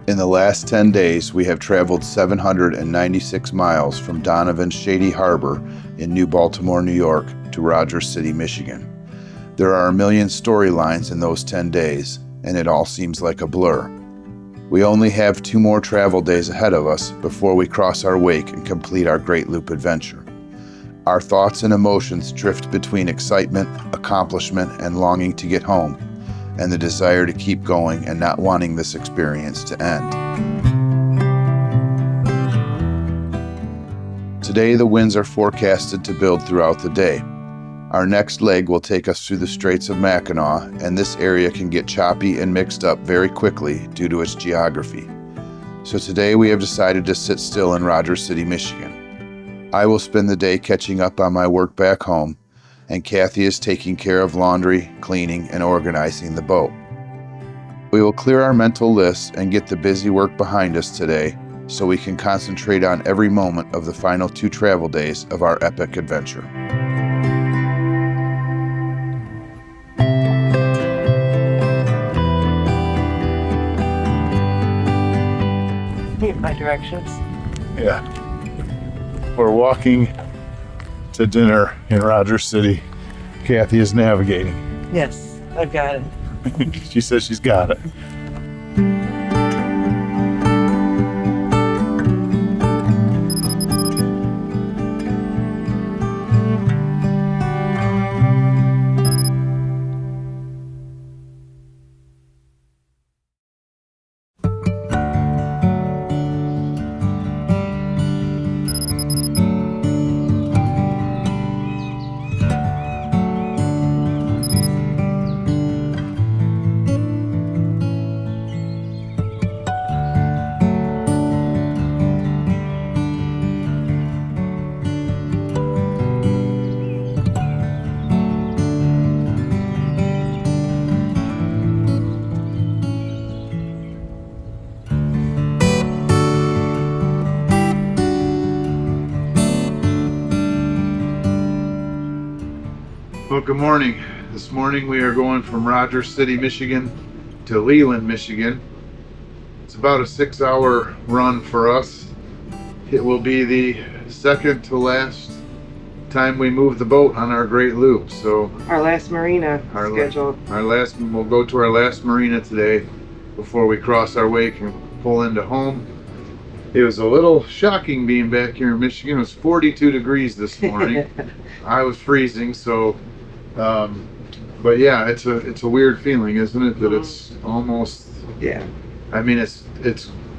In the last 10 days, we have traveled 796 miles from Donovan's Shady Harbor in New Baltimore, New York, to Rogers City, Michigan. There are a million storylines in those 10 days, and it all seems like a blur. We only have 2 more travel days ahead of us before we cross our wake and complete our Great Loop adventure. Our thoughts and emotions drift between excitement, accomplishment, and longing to get home, and the desire to keep going and not wanting this experience to end. Today, the winds are forecasted to build throughout the day. Our next leg will take us through the Straits of Mackinac, and this area can get choppy and mixed up very quickly due to its geography. So today we have decided to sit still in Rogers City, Michigan. I will spend the day catching up on my work back home, and Kathy is taking care of laundry, cleaning, and organizing the boat. We will clear our mental lists and get the busy work behind us today so we can concentrate on every moment of the final 2 travel days of our epic adventure. Need my directions. Yeah. We're walking to dinner in Rogers City. Kathy is navigating. Yes, I've got it. She says she's got it. Well, good morning. This morning we are going from Rogers City, Michigan to Leland, Michigan. It's about a 6-hour run for us. It will be the second to last time we move the boat on our Great Loop. So Our last marina scheduled. we'll go to our last marina today before we cross our wake and pull into home. It was a little shocking being back here in Michigan. It was 42 degrees this morning. I was freezing, so but yeah, it's a weird feeling, isn't it? That it's almost, Yeah. I mean, it's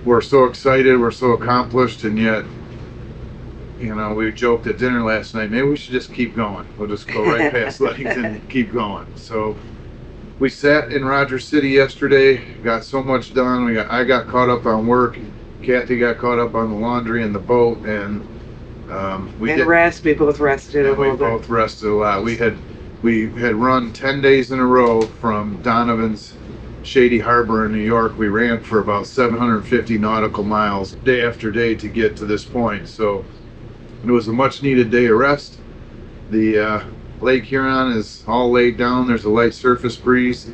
we're so excited, we're so accomplished, and yet, you know, we joked at dinner last night, maybe we should just keep going. We'll just go right past Ludington and keep going. So we sat in Rogers City yesterday, got so much done. I got caught up on work, Kathy got caught up on the laundry and the boat, and we both rested a we little bit. both rested a lot. We had run 10 days in a row from Donovan's Shady Harbor in New York. We ran for about 750 nautical miles day after day to get to this point. So it was a much needed day of rest. The Lake Huron is all laid down. There's a light surface breeze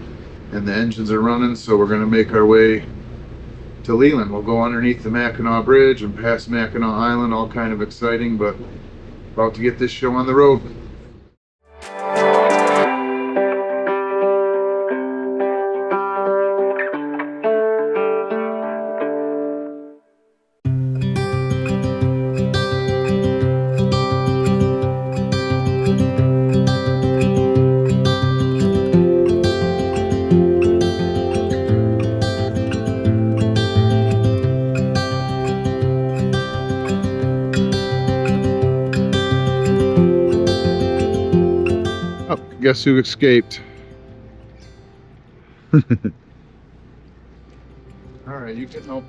and the engines are running. So we're going to make our way to Leland. We'll go underneath the Mackinac Bridge and past Mackinac Island. All kind of exciting, but about to get this show on the road. Guess who escaped? All right, you can help.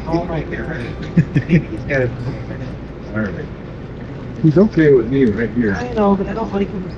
Oh my God. He's got it. All right. He's okay with me right here. I know, but I don't like him.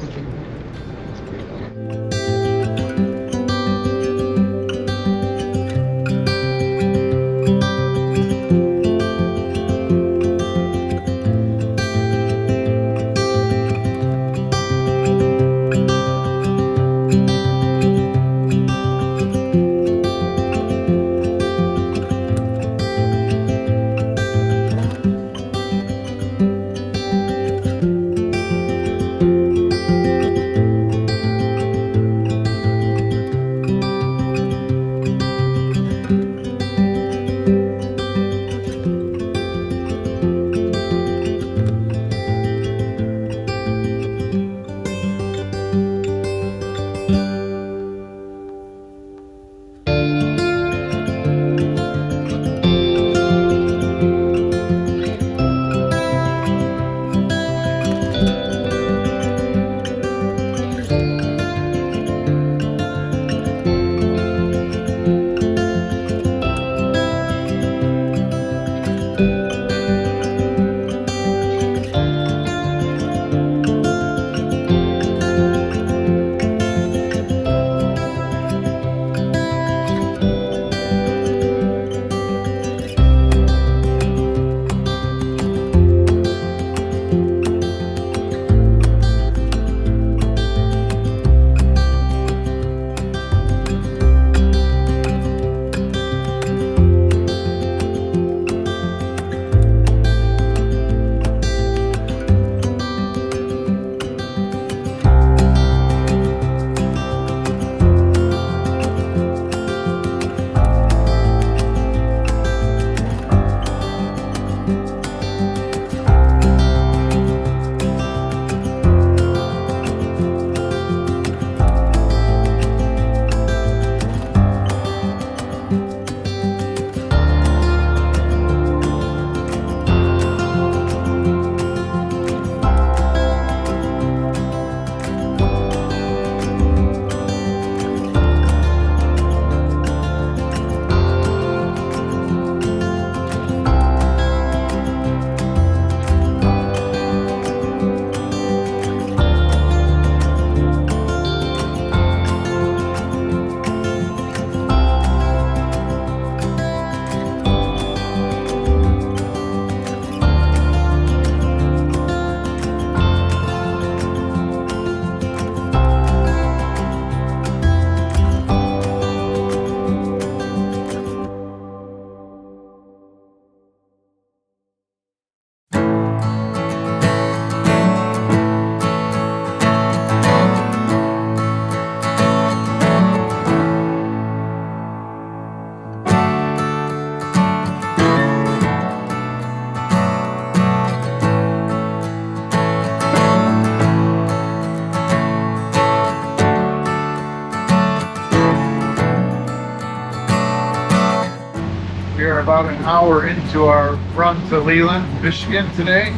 We're about an hour into our run to Leland, Michigan today.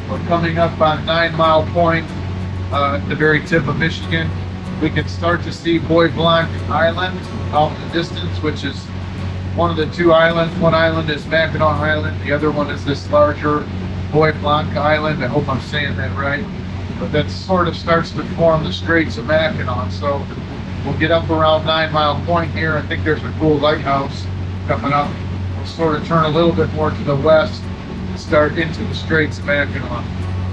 We're coming up on 9 Mile Point at the very tip of Michigan. We can start to see Bois Blanc Island out in the distance, which is one of the two islands. One island is Mackinac Island, the other one is this larger Bois Blanc Island. I hope I'm saying that right. But that sort of starts to form the Straits of Mackinac. So we'll get up around 9 Mile Point here. I think there's a cool lighthouse coming up. We'll sort of turn a little bit more to the west and start into the Straits of Mackinac.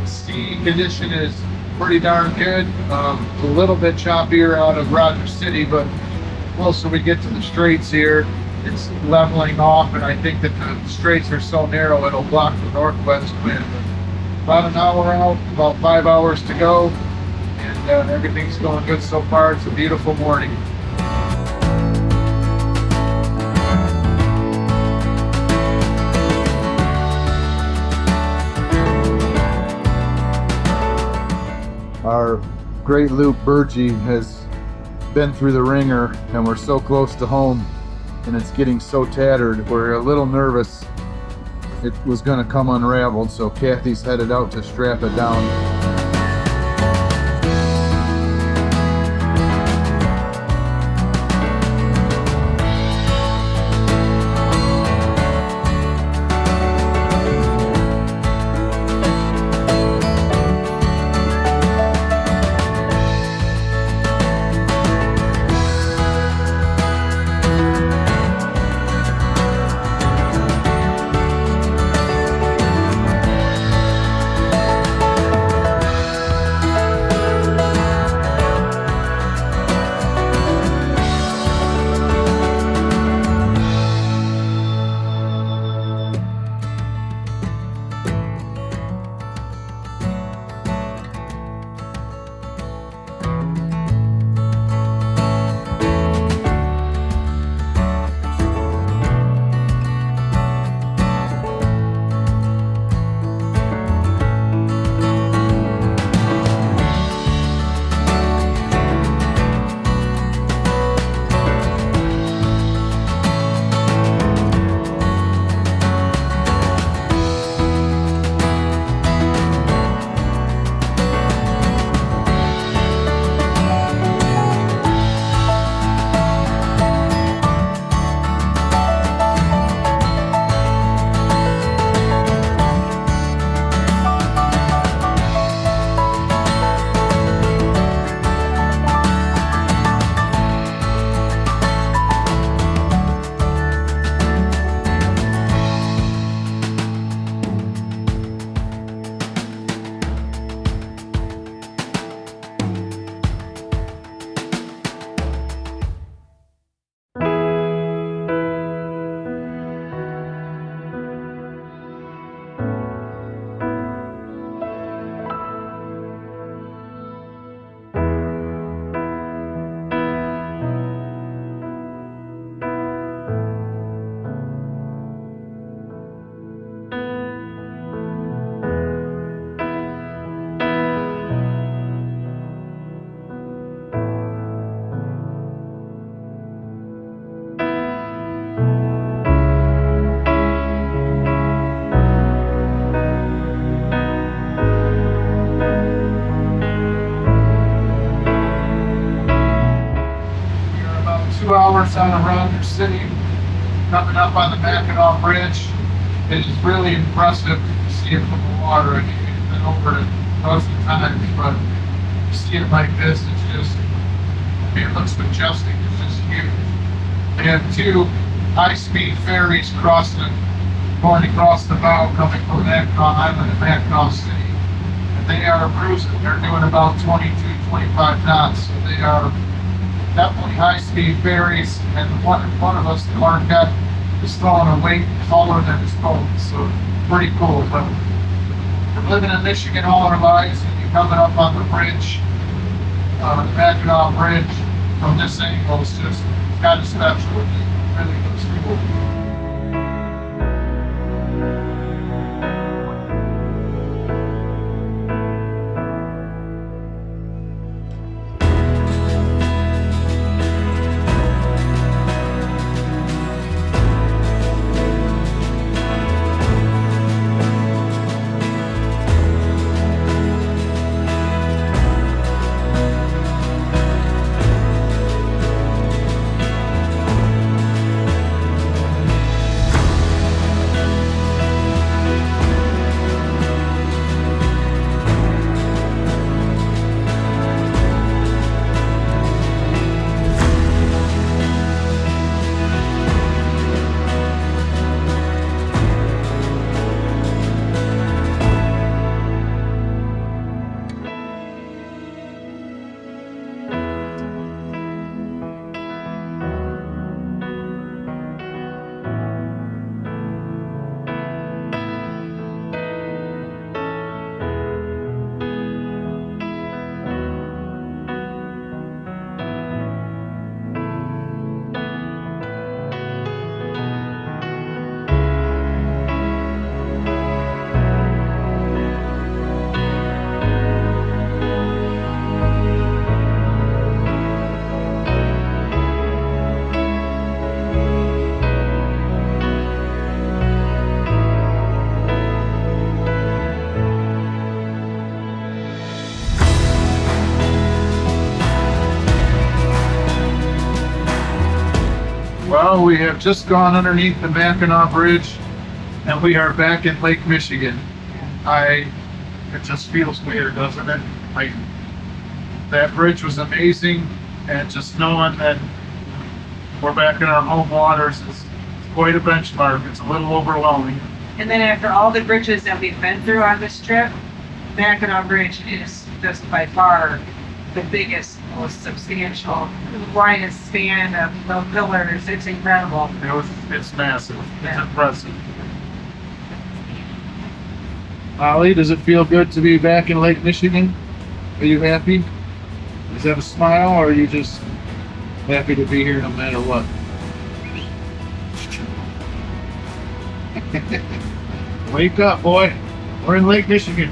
The sea condition is pretty darn good. A little bit choppier out of Rogers City, but the closer we get to the Straits here, it's leveling off, and I think that the Straits are so narrow it'll block the northwest wind. About an hour out, about 5 hours to go, and everything's going good so far. It's a beautiful morning. Our Great Loop burgee has been through the ringer, and we're so close to home, and it's getting so tattered. We're a little nervous it was going to come unraveled, so Kathy's headed out to strap it down. boats on the run are sitting, coming up on the Mackinac Bridge. It is really impressive to see it from the water. And you've been over it a dozen times, but to see it like this, it's just, it looks majestic. It's just huge. They have two high-speed ferries going across the bow, coming from Mackinac Island and Mackinac City. And they are cruising. They're doing about 22, 25 knots. So they are definitely high-speed ferries. And the one in front of us, the Marquette, is throwing a weight taller than his boat. So pretty cool. But we're living in Michigan all our lives, and you're coming up on the bridge, the Mackinac Bridge, from this angle, it's just kind of special. It really looks cool. Well, we have just gone underneath the Mackinac Bridge, and we are back in Lake Michigan. It just feels weird, doesn't it? That bridge was amazing, and just knowing that we're back in our home waters is quite a benchmark. It's a little overwhelming. And then after all the bridges that we've been through on this trip, Mackinac Bridge is just by far the biggest, most substantial, widest span of the pillars. It's incredible. It's massive. It's impressive. Holly, does it feel good to be back in Lake Michigan? Are you happy? Is that a smile, or are you just happy to be here no matter what? Wake up, boy. We're in Lake Michigan.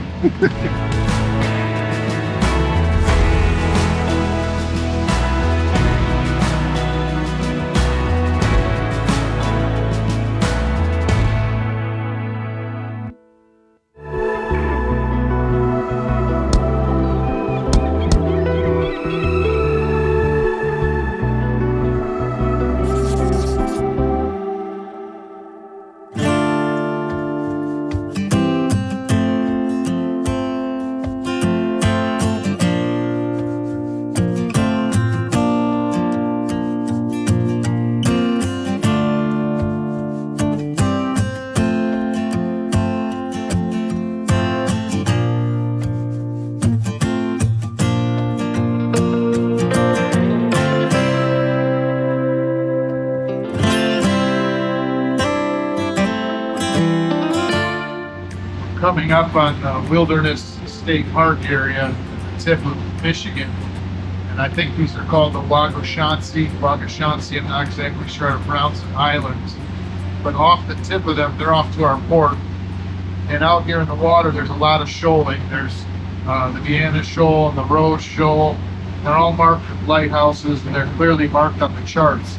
Coming up on the Wilderness State Park area, at the tip of Michigan, and I think these are called the Waugashansi, I'm not exactly sure how to pronounce it, islands, but off the tip of them, they're off to our port, and out here in the water, there's a lot of shoaling. There's the Vienna Shoal and the Rose Shoal. They're all marked with lighthouses, and they're clearly marked on the charts.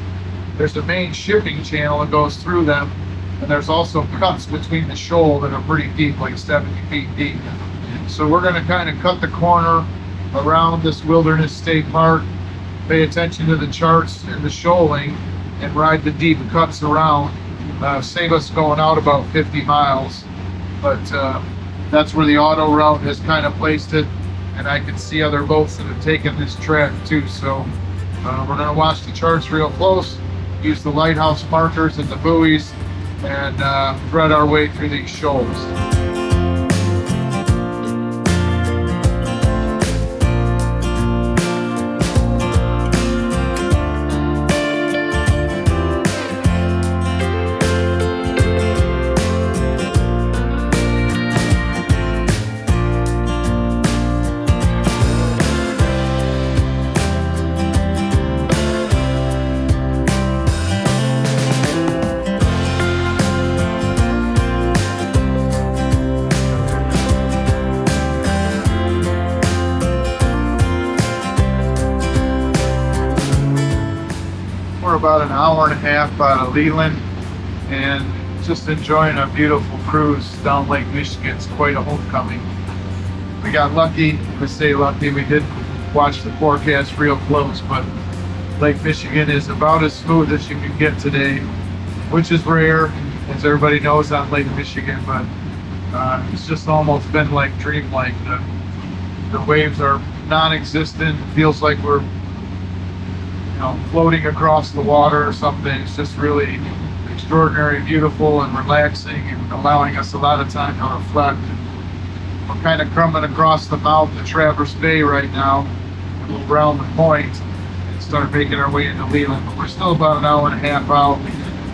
There's a main shipping channel that goes through them, and there's also cuts between the shoal that are pretty deep, like 70 feet deep. So we're going to kind of cut the corner around this Wilderness State Park, pay attention to the charts and the shoaling, and ride the deep cuts around. Save us going out about 50 miles. But that's where the auto route has kind of placed it. And I can see other boats that have taken this track too. So we're going to watch the charts real close, use the lighthouse markers and the buoys, and thread our way through these shoals. We're about an hour and a half out of Leland and just enjoying a beautiful cruise down Lake Michigan. It's quite a homecoming. We got lucky, we say lucky, we did watch the forecast real close, but Lake Michigan is about as smooth as you can get today, which is rare, as everybody knows on Lake Michigan, but it's just almost been like dreamlike. The waves are non-existent. It feels like we're floating across the water or something. It's just really extraordinary, beautiful, and relaxing, and allowing us a lot of time to reflect. We're kind of coming across the mouth of Traverse Bay right now. We'll round the point and start making our way into Leland, but we're still about an hour and a half out,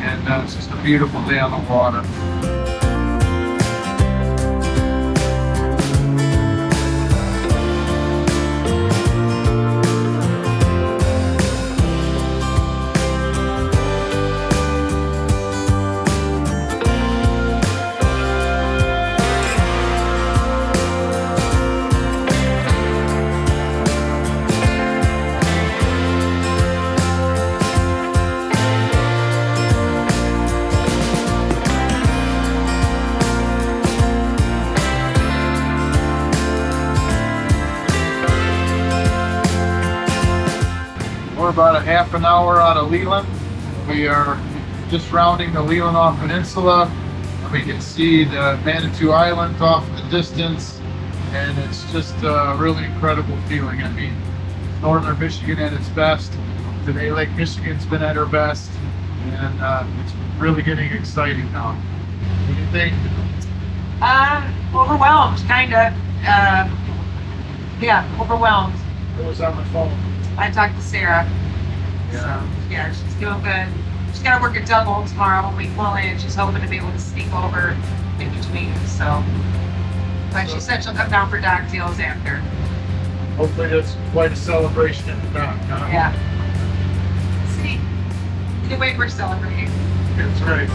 and it's just a beautiful day on the water. We're about a half an hour out of Leland. We are just rounding the Leelanau Peninsula. We can see the Manitou Island off in the distance, and it's just a really incredible feeling. I mean, northern Michigan at its best. Today Lake Michigan's been at her best, and it's really getting exciting now. What do you think? Overwhelmed, kind of. Yeah, overwhelmed. Who was on the phone? I talked to Sarah. Yeah. So, yeah, she's doing good. She's got to work at Double tomorrow when we pull in. She's hoping to be able to sneak over in between. So, but she said she'll come down for cocktails after. Hopefully that's quite a celebration in the back, huh? Yeah. See, either way, we're celebrating. That's right.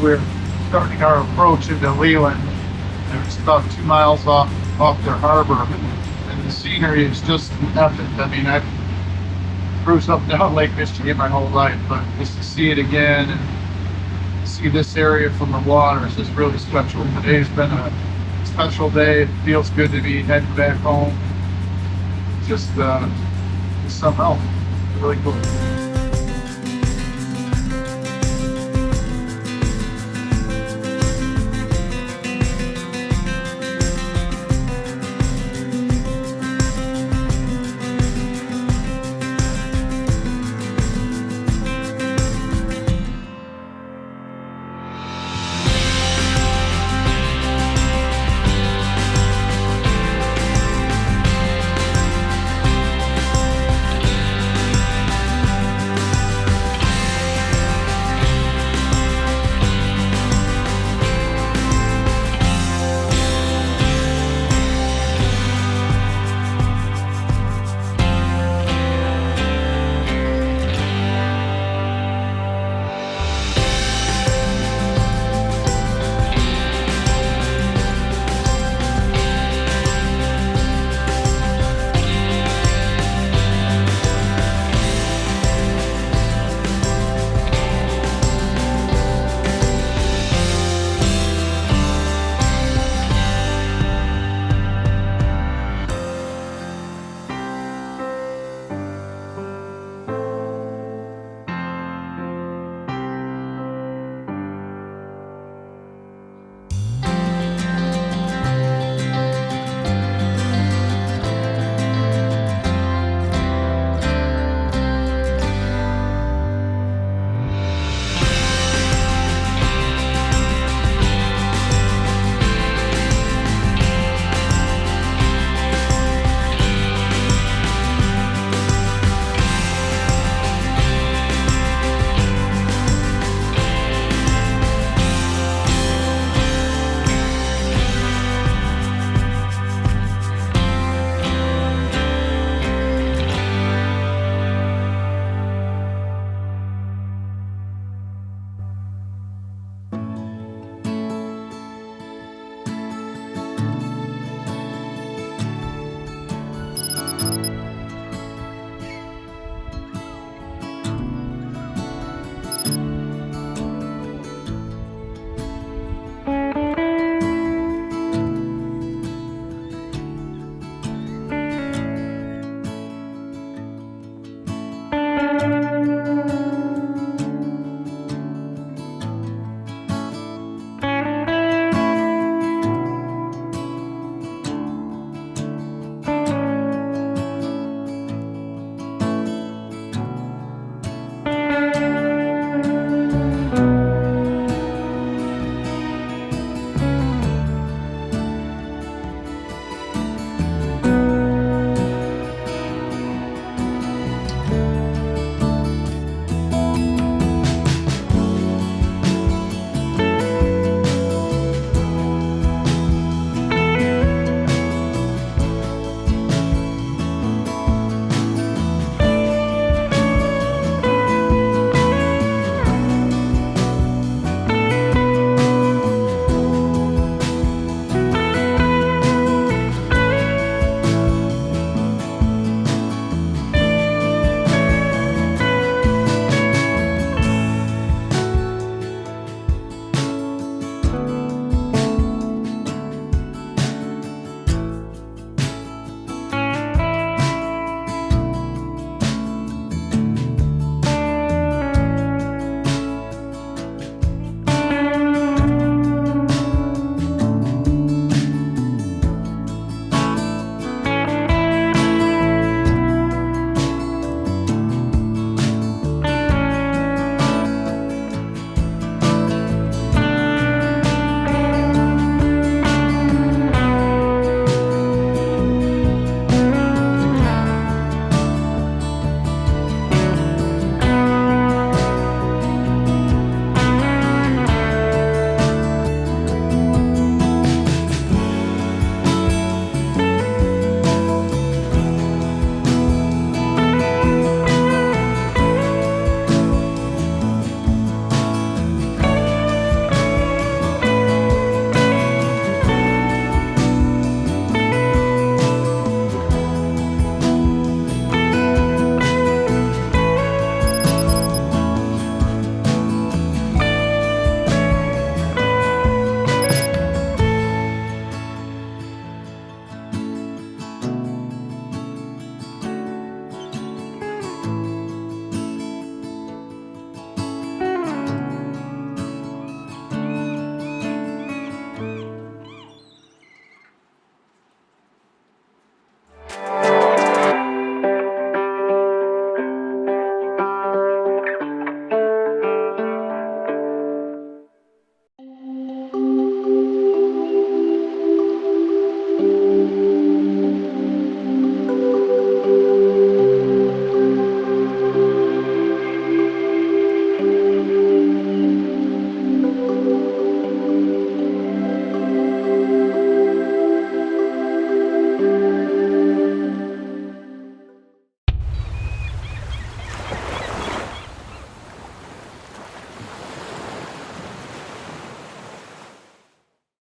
We're starting our approach into Leland. It's about 2 miles off their harbor, and the scenery is just epic. I mean, I've cruised up and down Lake Michigan my whole life, but just to see it again and see this area from the water is just really special. Today's been a special day. It feels good to be heading back home. Just something else. Really cool.